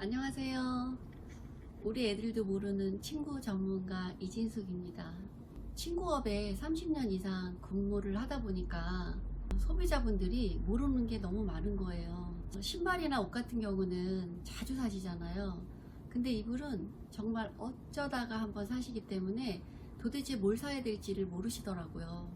안녕하세요. 우리 애들도 모르는 친구 전문가 이진숙입니다. 친구업에 30년 이상 근무를 하다 보니까 소비자분들이 모르는 게 너무 많은 거예요. 신발이나 옷 같은 경우는 자주 사시잖아요. 근데 이분은 정말 어쩌다가 한번 사시기 때문에 도대체 뭘 사야 될지를 모르시더라고요.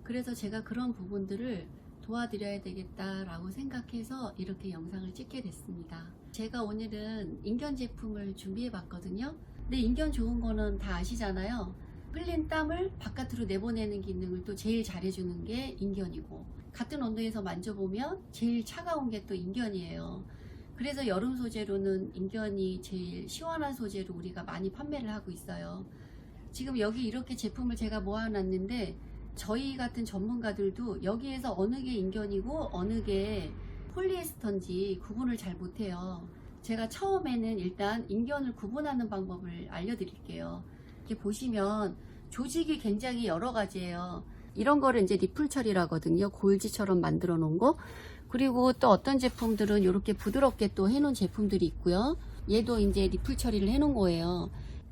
그래서 제가 그런 부분들을 도와드려야 되겠다라고 생각해서 이렇게 영상을 찍게 됐습니다. 제가 오늘은 인견 제품을 준비해 봤거든요. 근데 인견 좋은 거는 다 아시잖아요. 흘린 땀을 바깥으로 내보내는 기능을 또 제일 잘해주는 게 인견이고, 같은 온도에서 만져보면 제일 차가운 게 또 인견이에요. 그래서 여름 소재로는 인견이 제일 시원한 소재로 우리가 많이 판매를 하고 있어요. 지금 여기 이렇게 제품을 제가 모아놨는데 저희 같은 전문가들도 여기에서 어느 게 인견이고 어느 게 폴리에스터인지 구분을 잘 못해요. 제가 처음에는 일단 인견을 구분하는 방법을 알려드릴게요. 이렇게 보시면 조직이 굉장히 여러 가지예요. 이런 거를 이제 리플 처리라거든요. 골지처럼 만들어 놓은 거. 그리고 또 어떤 제품들은 이렇게 부드럽게 또 해놓은 제품들이 있고요. 얘도 이제 리플 처리를 해놓은 거예요.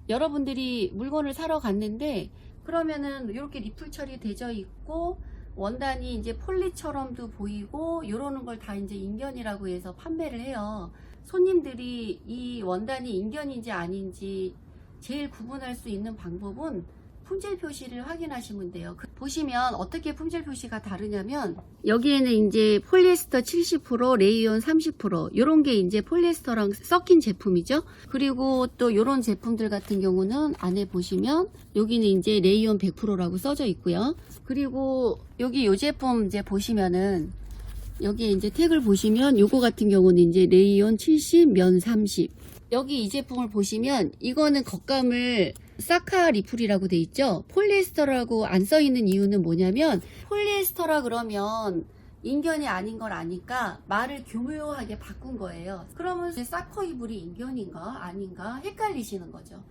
여러분들이 물건을 사러 갔는데 그러면은 이렇게 리플 처리 되어 있고 원단이 이제 폴리처럼도 보이고 이러는 걸 다 이제 인견이라고 해서 판매를 해요. 손님들이 이 원단이 인견인지 아닌지 제일 구분할 수 있는 방법은 품질 표시를 확인하시면 돼요. 보시면 어떻게 품질 표시가 다르냐면 여기에는 이제 폴리에스터 70%, 레이온 30% 이런 게 이제 폴리에스터랑 섞인 제품이죠. 그리고 또 이런 제품들 같은 경우는 안에 보시면 여기는 이제 레이온 100%라고 써져 있고요. 그리고 여기 이 제품 이제 보시면은 여기 이제 택을 보시면 요거 같은 경우는 이제 레이온 70, 면 30. 여기 이 제품을 보시면 이거는 겉감을 사카 리플이라고 돼 있죠. 폴리에스터라고 안 써 있는 이유는 뭐냐면 폴리에스터라 그러면 인견이 아닌 걸 아니까 말을 교묘하게 바꾼 거예요. 그러면 사커 이불이 인견인가 아닌가 헷갈리시는 거죠.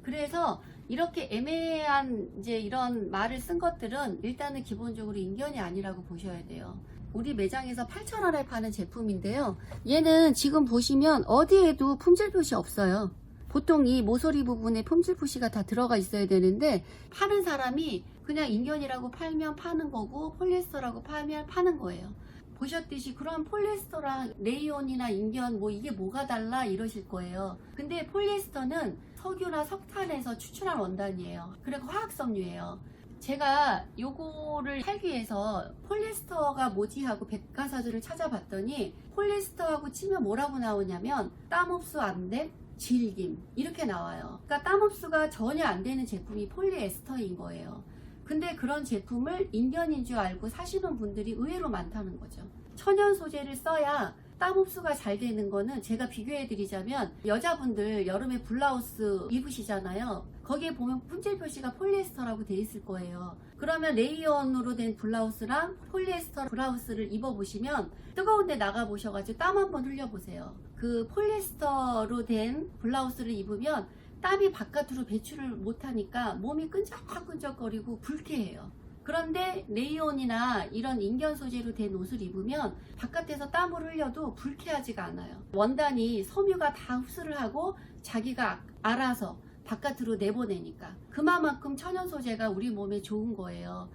그래서 이렇게 애매한 이제 이런 말을 쓴 것들은 일단은 기본적으로 인견이 아니라고 보셔야 돼요. 우리 매장에서 8,000원에 파는 제품인데요. 얘는 지금 보시면 어디에도 품질 표시 없어요. 보통 이 모서리 부분에 품질 표시가 다 들어가 있어야 되는데 파는 사람이 그냥 인견이라고 팔면 파는 거고 폴리에스터라고 팔면 파는 거예요. 보셨듯이 그럼 폴리에스터랑 레이온이나 인견 뭐 이게 뭐가 달라 이러실 거예요. 근데 폴리에스터는 석유나 석탄에서 추출한 원단이에요. 그리고 화학섬유예요. 제가 요거를 살기 위해서 폴리에스터가 뭐지 하고 백과사전을 찾아봤더니 폴리에스터하고 치면 뭐라고 나오냐면 땀 흡수 안 돼, 질김 이렇게 나와요. 그러니까 땀 흡수가 전혀 안 되는 제품이 폴리에스터인 거예요. 근데 그런 제품을 인견인 줄 알고 사시는 분들이 의외로 많다는 거죠. 천연 소재를 써야 땀 흡수가 잘 되는 거는 제가 비교해 드리자면 여자분들 여름에 블라우스 입으시잖아요. 거기에 보면 품질 표시가 폴리에스터라고 돼 있을 거예요. 그러면 레이온으로 된 블라우스랑 폴리에스터 블라우스를 입어보시면 뜨거운데 나가보셔가지고 땀 한번 흘려보세요. 그 폴리에스터로 된 블라우스를 입으면 땀이 바깥으로 배출을 못하니까 몸이 끈적끈적거리고 불쾌해요. 그런데 레이온이나 이런 인견 소재로 된 옷을 입으면 바깥에서 땀을 흘려도 불쾌하지가 않아요. 원단이 섬유가 다 흡수를 하고 자기가 알아서 바깥으로 내보내니까 그만큼 천연 소재가 우리 몸에 좋은 거예요.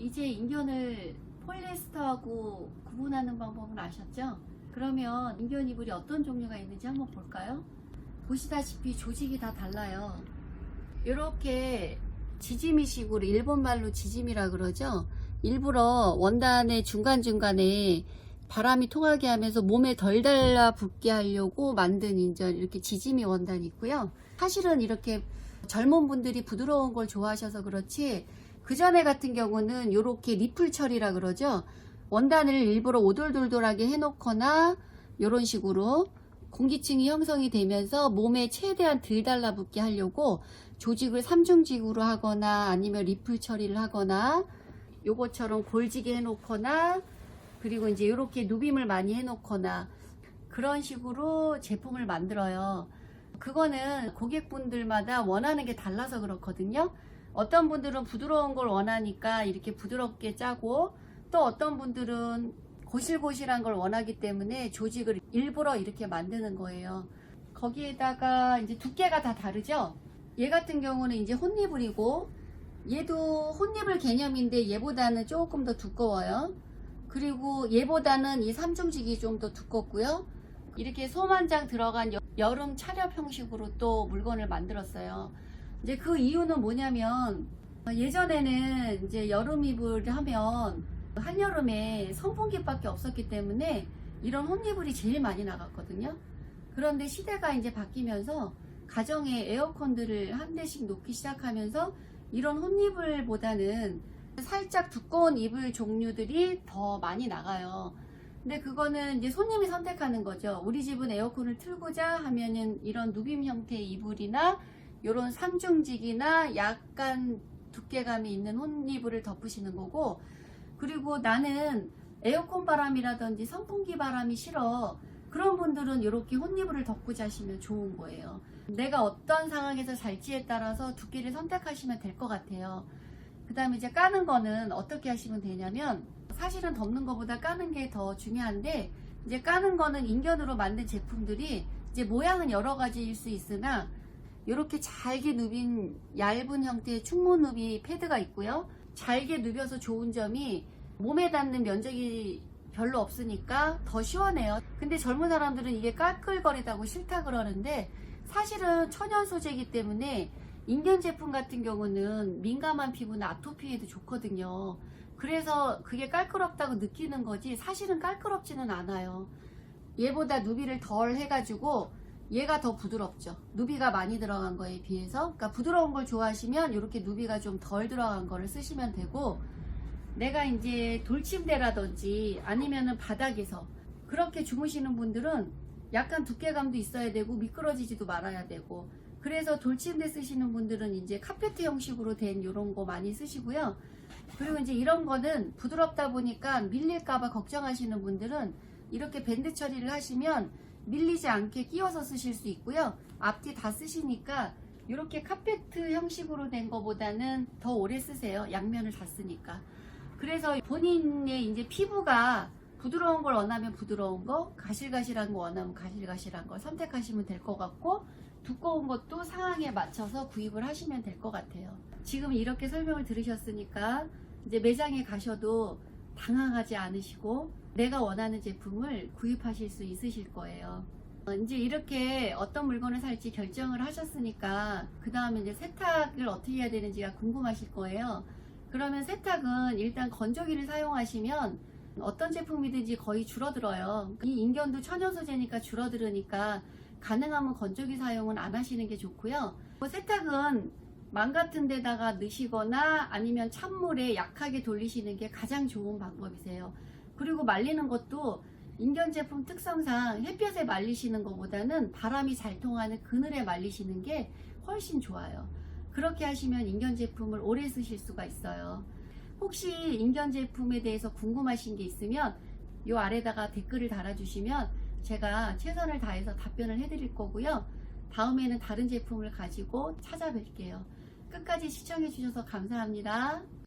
이제 인견을 폴리에스터하고 구분하는 방법은 아셨죠? 그러면 인견 이불이 어떤 종류가 있는지 한번 볼까요? 보시다시피 조직이 다 달라요. 이렇게 지짐이식으로 일본말로 지짐이라 그러죠. 일부러 원단의 중간중간에 바람이 통하게 하면서 몸에 덜 달라붙게 하려고 만든 인전 이렇게 지짐이 원단이 있고요. 사실은 이렇게 젊은 분들이 부드러운 걸 좋아하셔서 그렇지 그 전에 같은 경우는 이렇게 리플 처리라 그러죠. 원단을 일부러 오돌돌돌하게 해놓거나 이런 식으로 공기층이 형성이 되면서 몸에 최대한 덜 달라붙게 하려고 조직을 삼중직으로 하거나 아니면 리플 처리를 하거나 요것처럼 골지게 해놓거나 그리고 이제 이렇게 누빔을 많이 해놓거나 그런 식으로 제품을 만들어요. 그거는 고객분들마다 원하는 게 달라서 그렇거든요. 어떤 분들은 부드러운 걸 원하니까 이렇게 부드럽게 짜고 또 어떤 분들은 고실고실한 걸 원하기 때문에 조직을 일부러 이렇게 만드는 거예요. 거기에다가 이제 두께가 다 다르죠. 얘 같은 경우는 이제 혼니블이고, 얘도 혼니블 개념인데 얘보다는 조금 더 두꺼워요. 그리고 얘보다는 이 삼중직이 좀 더 두껍고요. 이렇게 솜 한 장 들어간 여름 차렵 형식으로 또 물건을 만들었어요. 이제 그 이유는 뭐냐면, 예전에는 이제 여름 이불 하면 한여름에 선풍기밖에 없었기 때문에 이런 혼이불이 제일 많이 나갔거든요. 그런데 시대가 이제 바뀌면서 가정에 에어컨들을 한 대씩 놓기 시작하면서 이런 혼이불보다는 살짝 두꺼운 이불 종류들이 더 많이 나가요. 근데 그거는 이제 손님이 선택하는 거죠. 우리 집은 에어컨을 틀고자 하면은 이런 누빔 형태의 이불이나 이런 삼중직이나 약간 두께감이 있는 혼이불을 덮으시는 거고, 그리고 나는 에어컨 바람이라든지 선풍기 바람이 싫어, 그런 분들은 이렇게 혼이불을 덮고 자시면 좋은 거예요. 내가 어떤 상황에서 잘지에 따라서 두께를 선택하시면 될 것 같아요. 그 다음에 이제 까는 거는 어떻게 하시면 되냐면, 사실은 덮는 것보다 까는 게 더 중요한데, 이제 까는 거는 인견으로 만든 제품들이 이제 모양은 여러 가지일 수 있으나 이렇게 잘게 누빈 얇은 형태의 충무 누비 패드가 있고요. 잘게 누벼서 좋은 점이 몸에 닿는 면적이 별로 없으니까 더 시원해요. 근데 젊은 사람들은 이게 까끌거리다고 싫다 그러는데, 사실은 천연 소재이기 때문에 인견 제품 같은 경우는 민감한 피부나 아토피에도 좋거든요. 그래서 그게 깔끄럽다고 느끼는 거지 사실은 깔끄럽지는 않아요. 얘보다 누비를 덜 해가지고 얘가 더 부드럽죠. 누비가 많이 들어간 거에 비해서. 그러니까 부드러운 걸 좋아하시면 이렇게 누비가 좀 덜 들어간 거를 쓰시면 되고, 내가 이제 돌침대라든지 아니면은 바닥에서 그렇게 주무시는 분들은 약간 두께감도 있어야 되고 미끄러지지도 말아야 되고, 그래서 돌침대 쓰시는 분들은 이제 카페트 형식으로 된 이런 거 많이 쓰시고요. 그리고 이제 이런 거는 부드럽다 보니까 밀릴까봐 걱정하시는 분들은 이렇게 밴드 처리를 하시면 밀리지 않게 끼워서 쓰실 수 있고요. 앞뒤 다 쓰시니까 이렇게 카페트 형식으로 된 거보다는 더 오래 쓰세요. 양면을 다 쓰니까. 그래서 본인의 이제 피부가 부드러운 걸 원하면 부드러운 거, 가실가실한 거 원하면 가실가실한 거 선택하시면 될 것 같고, 두꺼운 것도 상황에 맞춰서 구입을 하시면 될 것 같아요. 지금 이렇게 설명을 들으셨으니까 이제 매장에 가셔도 당황하지 않으시고 내가 원하는 제품을 구입하실 수 있으실 거예요. 이제 이렇게 어떤 물건을 살지 결정을 하셨으니까 그 다음에 이제 세탁을 어떻게 해야 되는지가 궁금하실 거예요. 그러면 세탁은 일단 건조기를 사용하시면 어떤 제품이든지 거의 줄어들어요. 이 인견도 천연 소재니까 줄어들으니까 가능하면 건조기 사용은 안 하시는 게 좋고요. 세탁은 망 같은 데다가 넣으시거나 아니면 찬물에 약하게 돌리시는 게 가장 좋은 방법이세요. 그리고 말리는 것도 인견 제품 특성상 햇볕에 말리시는 것보다는 바람이 잘 통하는 그늘에 말리시는 게 훨씬 좋아요. 그렇게 하시면 인견 제품을 오래 쓰실 수가 있어요. 혹시 인견 제품에 대해서 궁금하신 게 있으면 이 아래다가 댓글을 달아주시면 제가 최선을 다해서 답변을 해드릴 거고요. 다음에는 다른 제품을 가지고 찾아뵐게요. 끝까지 시청해 주셔서 감사합니다.